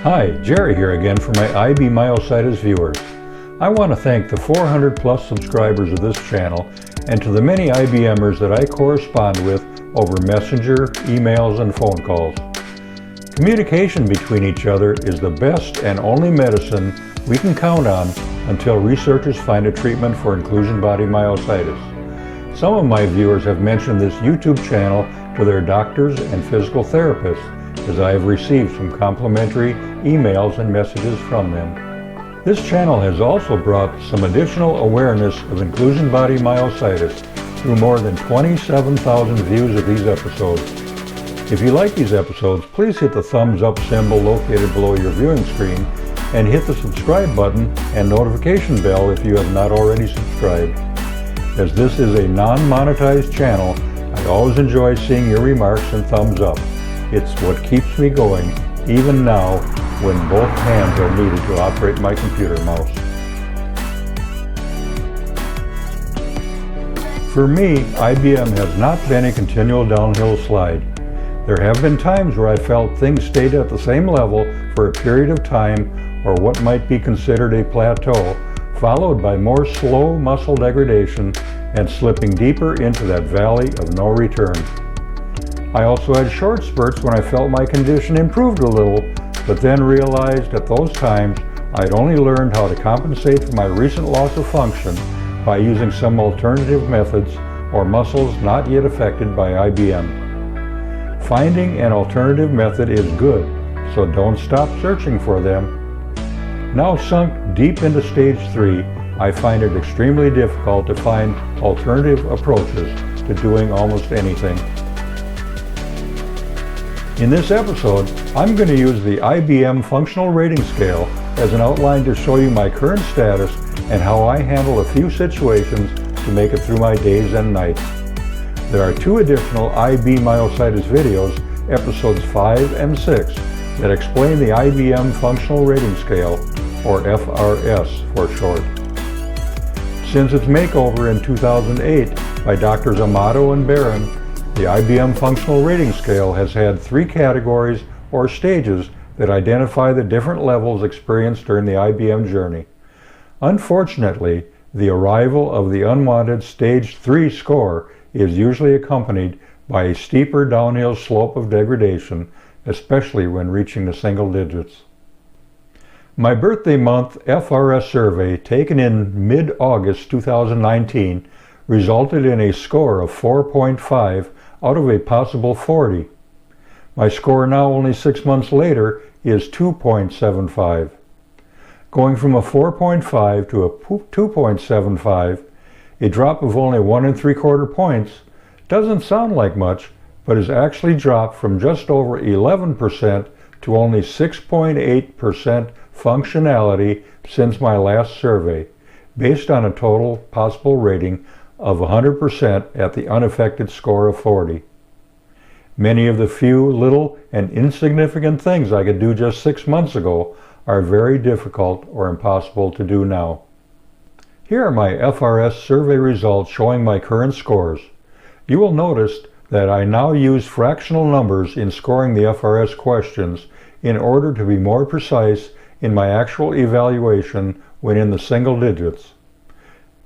Hi, Jerry here again for my IB-Myositis viewers. I want to thank the 400 plus subscribers of this channel and to the many IBMers that I correspond with over messenger, emails, and phone calls. Communication between each other is the best and only medicine we can count on until researchers find a treatment for inclusion body myositis. Some of my viewers have mentioned this YouTube channel to their doctors and physical therapists, as I have received some complimentary emails and messages from them. This channel has also brought some additional awareness of inclusion body myositis through more than 27,000 views of these episodes. If you like these episodes, please hit the thumbs up symbol located below your viewing screen and hit the subscribe button and notification bell if you have not already subscribed. As this is a non-monetized channel, I always enjoy seeing your remarks and thumbs up. It's what keeps me going, even now when both hands are needed to operate my computer mouse. For me, IBM has not been a continual downhill slide. There have been times where I felt things stayed at the same level for a period of time, or what might be considered a plateau, followed by more slow muscle degradation and slipping deeper into that valley of no return. I also had short spurts when I felt my condition improved a little, but then realized at those times I'd only learned how to compensate for my recent loss of function by using some alternative methods or muscles not yet affected by IBM. Finding an alternative method is good, so don't stop searching for them. Now sunk deep into Stage 3, I find it extremely difficult to find alternative approaches to doing almost anything. In this episode, I'm going to use the IBM-Functional rating scale as an outline to show you my current status and how I handle a few situations to make it through my days and nights. There are two additional IB-Myositis videos, episodes 5 and 6, that explain the IBM-Functional rating scale, or FRS for short. Since its makeover in 2008 by Drs. Amato and Barron, the IBM-Functional rating scale has had three categories or stages that identify the different levels experienced during the IBM journey. Unfortunately, the arrival of the unwanted Stage 3 score is usually accompanied by a steeper downhill slope of degradation, especially when reaching the single digits. My birthday month FRS survey, taken in mid-August 2019, resulted in a score of 4.5 out of a possible 40. My score now, only 6 months later, is 2.75. Going from a 4.5 to a 2.75, a drop of only 1 3/4 points, doesn't sound like much, but has actually dropped from just over 11% to only 6.8% functionality since my last survey, based on a total possible rating of 100% at the unaffected score of 40. Many of the few, little, and insignificant things I could do just 6 months ago are very difficult or impossible to do now. Here are my FRS survey results showing my current scores. You will notice that I now use fractional numbers in scoring the FRS questions in order to be more precise in my actual evaluation when in the single digits.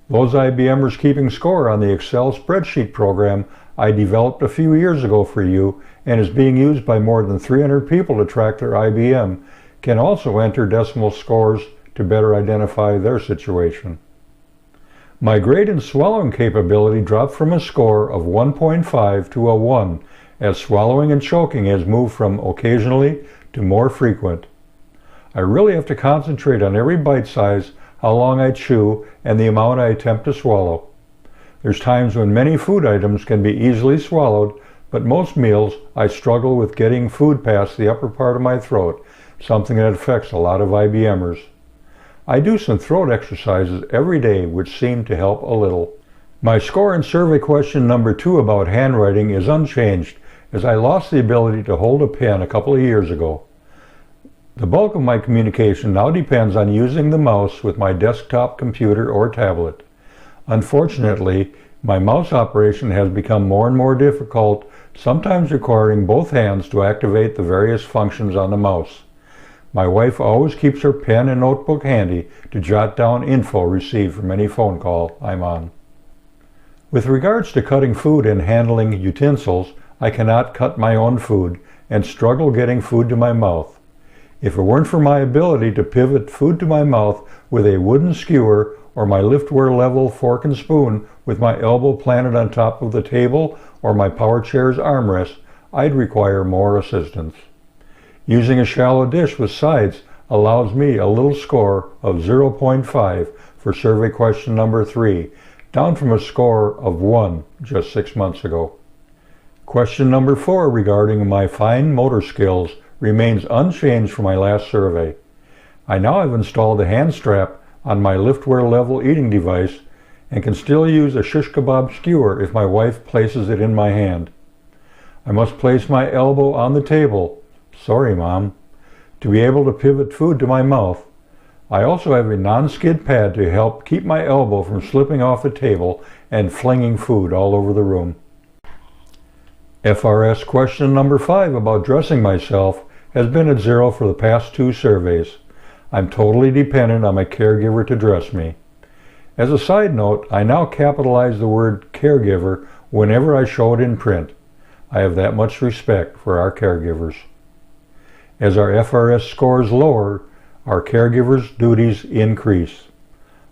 Those IBMers keeping score on the Excel spreadsheet program I developed a few years ago for you and is being used by more than 300 people to track their IBM can also enter decimal scores to better identify their situation. My grade in swallowing capability dropped from a score of 1.5 to a 1 as swallowing and choking has moved from occasionally to more frequent. I really have to concentrate on every bite size, how long I chew, and the amount I attempt to swallow. There's times when many food items can be easily swallowed, but most meals I struggle with getting food past the upper part of my throat, something that affects a lot of IBMers. I do some throat exercises every day which seem to help a little. My score in survey question number 2 about handwriting is unchanged, as I lost the ability to hold a pen a couple of years ago. The bulk of my communication now depends on using the mouse with my desktop computer or tablet. Unfortunately, my mouse operation has become more and more difficult, sometimes requiring both hands to activate the various functions on the mouse. My wife always keeps her pen and notebook handy to jot down info received from any phone call I'm on. With regards to cutting food and handling utensils, I cannot cut my own food and struggle getting food to my mouth. If it weren't for my ability to pivot food to my mouth with a wooden skewer or my liftware level fork and spoon with my elbow planted on top of the table or my power chair's armrest, I'd require more assistance. Using a shallow dish with sides allows me a little score of 0.5 for survey question number 3, down from a score of 1 just 6 months ago. Question number 4 regarding my fine motor skills remains unchanged from my last survey. I now have installed a hand strap on my liftware level eating device and can still use a shish kebab skewer if my wife places it in my hand. I must place my elbow on the table, sorry Mom, to be able to pivot food to my mouth. I also have a non-skid pad to help keep my elbow from slipping off the table and flinging food all over the room. FRS question number 5 about dressing myself has been at 0 for the past 2 surveys. I'm totally dependent on my caregiver to dress me. As a side note, I now capitalize the word caregiver whenever I show it in print. I have that much respect for our caregivers. As our FRS scores lower, our caregivers' duties increase.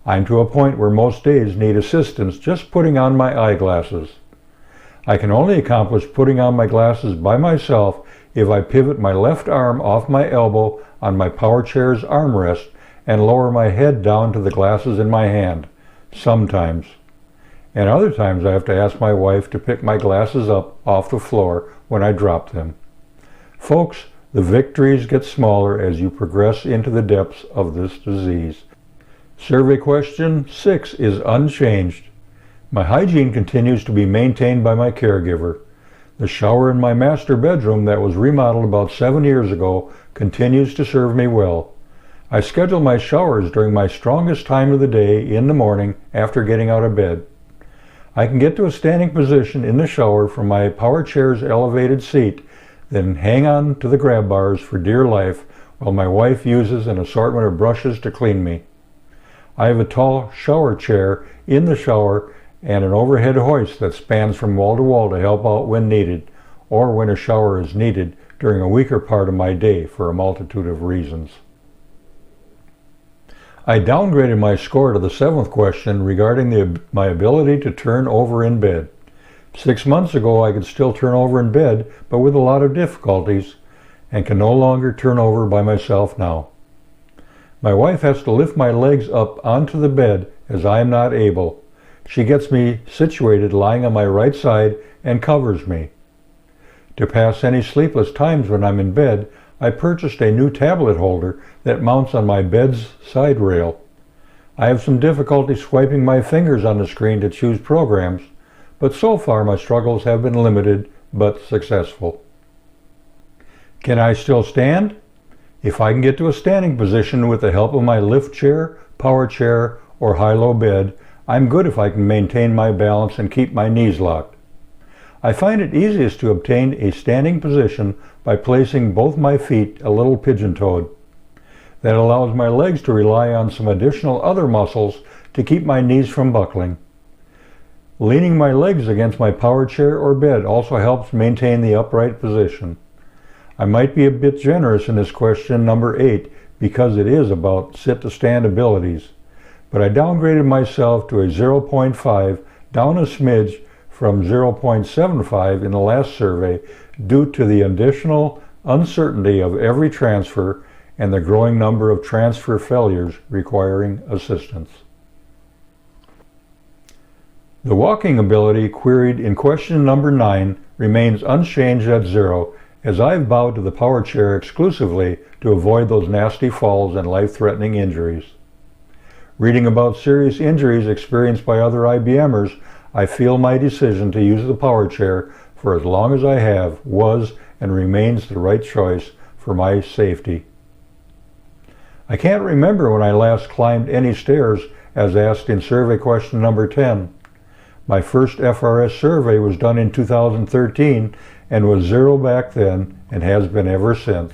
I'm to a point where most days need assistance just putting on my eyeglasses. I can only accomplish putting on my glasses by myself if I pivot my left arm off my elbow on my power chair's armrest and lower my head down to the glasses in my hand, sometimes. And other times I have to ask my wife to pick my glasses up off the floor when I drop them. Folks, the victories get smaller as you progress into the depths of this disease. Survey question 6 is unchanged. My hygiene continues to be maintained by my caregiver. The shower in my master bedroom that was remodeled about 7 years ago continues to serve me well. I schedule my showers during my strongest time of the day in the morning after getting out of bed. I can get to a standing position in the shower from my power chair's elevated seat, then hang on to the grab bars for dear life while my wife uses an assortment of brushes to clean me. I have a tall shower chair in the shower and an overhead hoist that spans from wall to wall to help out when needed, or when a shower is needed during a weaker part of my day for a multitude of reasons. I downgraded my score to the 7th question regarding my ability to turn over in bed. 6 months ago I could still turn over in bed, but with a lot of difficulties, and can no longer turn over by myself now. My wife has to lift my legs up onto the bed as I am not able. She gets me situated lying on my right side and covers me. To pass any sleepless times when I'm in bed, I purchased a new tablet holder that mounts on my bed's side rail. I have some difficulty swiping my fingers on the screen to choose programs, but so far my struggles have been limited but successful. Can I still stand? If I can get to a standing position with the help of my lift chair, power chair, or high-low bed, I'm good if I can maintain my balance and keep my knees locked. I find it easiest to obtain a standing position by placing both my feet a little pigeon-toed. That allows my legs to rely on some additional other muscles to keep my knees from buckling. Leaning my legs against my power chair or bed also helps maintain the upright position. I might be a bit generous in this question number 8 because it is about sit-to-stand abilities, but I downgraded myself to a 0.5, down a smidge from 0.75 in the last survey due to the additional uncertainty of every transfer and the growing number of transfer failures requiring assistance. The walking ability queried in question number 9 remains unchanged at 0, as I've bowed to the power chair exclusively to avoid those nasty falls and life-threatening injuries. Reading about serious injuries experienced by other IBMers, I feel my decision to use the power chair for as long as I have was and remains the right choice for my safety. I can't remember when I last climbed any stairs as asked in survey question number 10. My first FRS survey was done in 2013 and was 0 back then and has been ever since.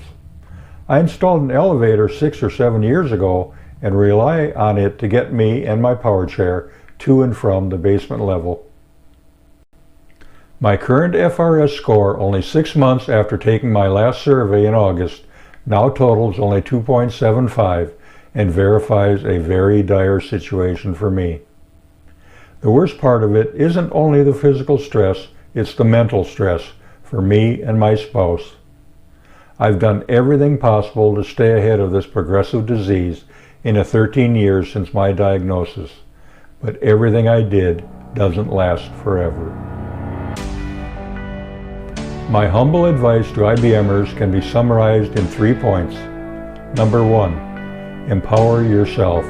I installed an elevator 6 or 7 years ago and rely on it to get me and my power chair to and from the basement level. My current FRS score, only 6 months after taking my last survey in August, now totals only 2.75 and verifies a very dire situation for me. The worst part of it isn't only the physical stress, it's the mental stress for me and my spouse. I've done everything possible to stay ahead of this progressive disease in the 13 years since my diagnosis, but everything I did doesn't last forever. My humble advice to IBMers can be summarized in 3 points. Number 1, empower yourself.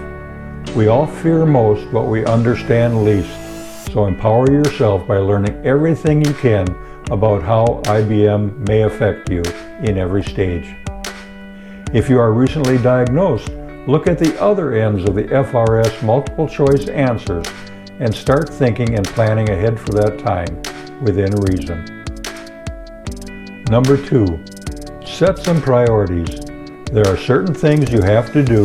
We all fear most what we understand least, so empower yourself by learning everything you can about how IBM may affect you in every stage. If you are recently diagnosed, look at the other ends of the FRS multiple choice answers and start thinking and planning ahead for that time within reason. Number 2, set some priorities. There are certain things you have to do,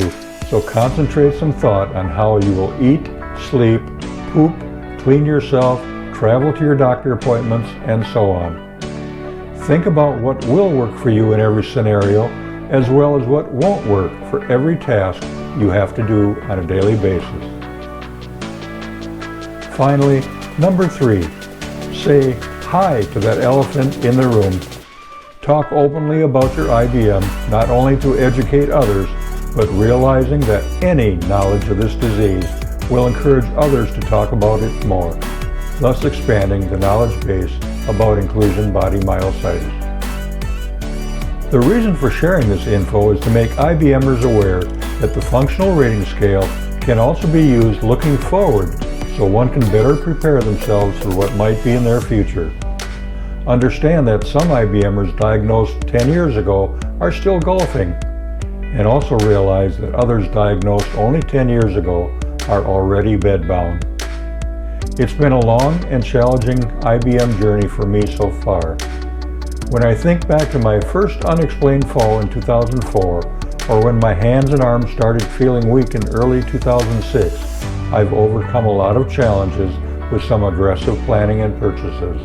so concentrate some thought on how you will eat, sleep, poop, clean yourself, travel to your doctor appointments, and so on. Think about what will work for you in every scenario, as well as what won't work for every task you have to do on a daily basis. Finally, number 3, say hi to that elephant in the room. Talk openly about your IBM, not only to educate others, but realizing that any knowledge of this disease will encourage others to talk about it more, thus expanding the knowledge base about inclusion body myositis. The reason for sharing this info is to make IBMers aware that the functional rating scale can also be used looking forward so one can better prepare themselves for what might be in their future. Understand that some IBMers diagnosed 10 years ago are still golfing, and also realize that others diagnosed only 10 years ago are already bedbound. It's been a long and challenging IBM journey for me so far. When I think back to my first unexplained fall in 2004, or when my hands and arms started feeling weak in early 2006, I've overcome a lot of challenges with some aggressive planning and purchases.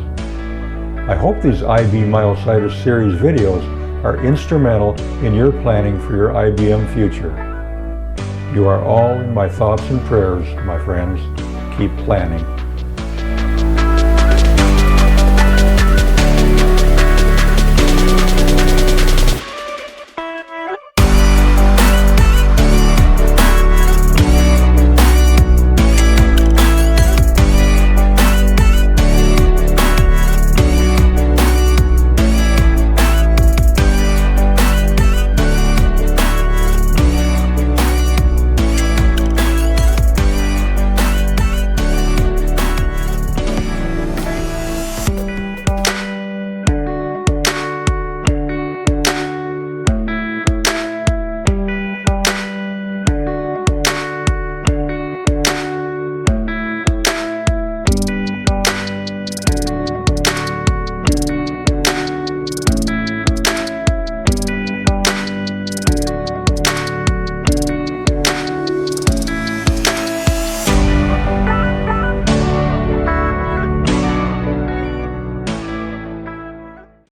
I hope these IB-Myositis series videos are instrumental in your planning for your IBM future. You are all in my thoughts and prayers, my friends. Keep planning.